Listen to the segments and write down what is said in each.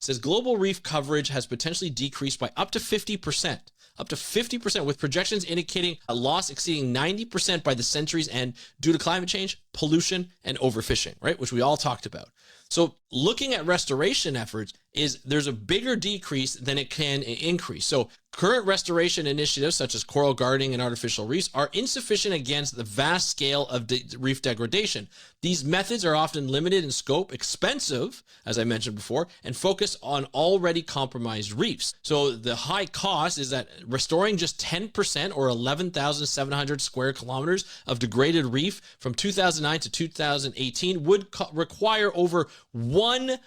says global reef coverage has potentially decreased by up to 50%. Up to 50%, with projections indicating a loss exceeding 90% by the century's end due to climate change, pollution, and overfishing, right? Which we all talked about. So looking at restoration efforts there's a bigger decrease than it can increase. So current restoration initiatives such as coral gardening and artificial reefs are insufficient against the vast scale of reef degradation. These methods are often limited in scope, expensive, as I mentioned before, and focus on already compromised reefs. So the high cost is that restoring just 10% or 11,700 square kilometers of degraded reef from 2009 to 2018 would require over $1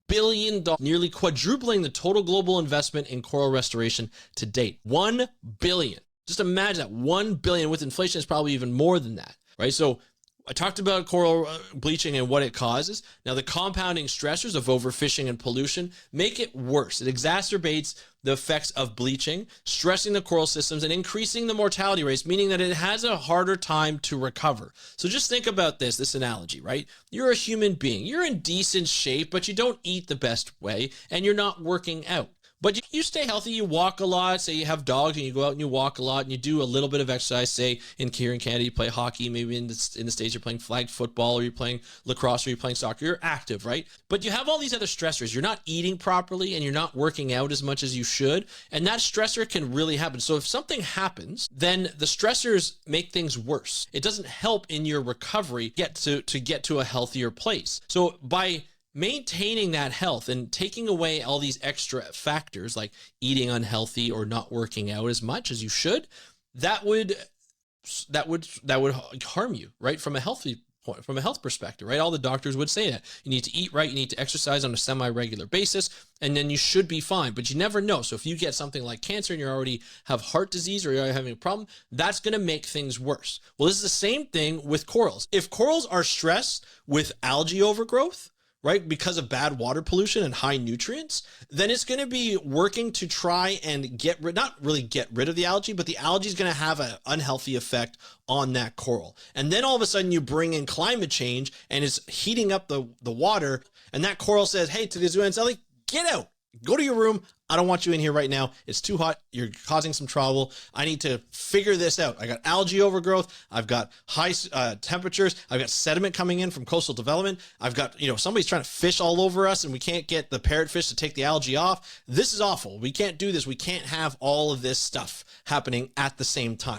billion, nearly quadrupling the total global investment in coral restoration to date. $1 billion. Just imagine that. $1 billion. With inflation, it's probably even more than that, right? So I talked about coral bleaching and what it causes. Now, the compounding stressors of overfishing and pollution make it worse. It exacerbates the effects of bleaching, stressing the coral systems and increasing the mortality rates, meaning that it has a harder time to recover. So just think about this analogy, right? You're a human being. You're in decent shape, but you don't eat the best way and you're not working out. But you stay healthy, you walk a lot, say you have dogs and you go out and you walk a lot and you do a little bit of exercise, say here in Canada you play hockey, maybe in the States you're playing flag football or you're playing lacrosse or you're playing soccer, you're active, right? But you have all these other stressors. You're not eating properly and you're not working out as much as you should, and that stressor can really happen. So if something happens, then the stressors make things worse. It doesn't help in your recovery get to a healthier place. So by maintaining that health and taking away all these extra factors like eating unhealthy or not working out as much as you should, that would harm you, right? From a health perspective, right? All the doctors would say that you need to eat right, you need to exercise on a semi-regular basis, and then you should be fine. But you never know. So if you get something like cancer and you already have heart disease or you're already having a problem, that's going to make things worse. Well, this is the same thing with corals. If corals are stressed with algae overgrowth, right, because of bad water pollution and high nutrients, then it's going to be working to try and not really get rid of the algae, but the algae is going to have an unhealthy effect on that coral. And then all of a sudden you bring in climate change and it's heating up the water, and that coral says, hey, to the zoo and Sally, get out. Go to your room. I don't want you in here right now. It's too hot. You're causing some trouble. I need to figure this out. I got algae overgrowth. I've got high temperatures. I've got sediment coming in from coastal development. I've got, somebody's trying to fish all over us and we can't get the parrotfish to take the algae off. This is awful. We can't do this. We can't have all of this stuff happening at the same time.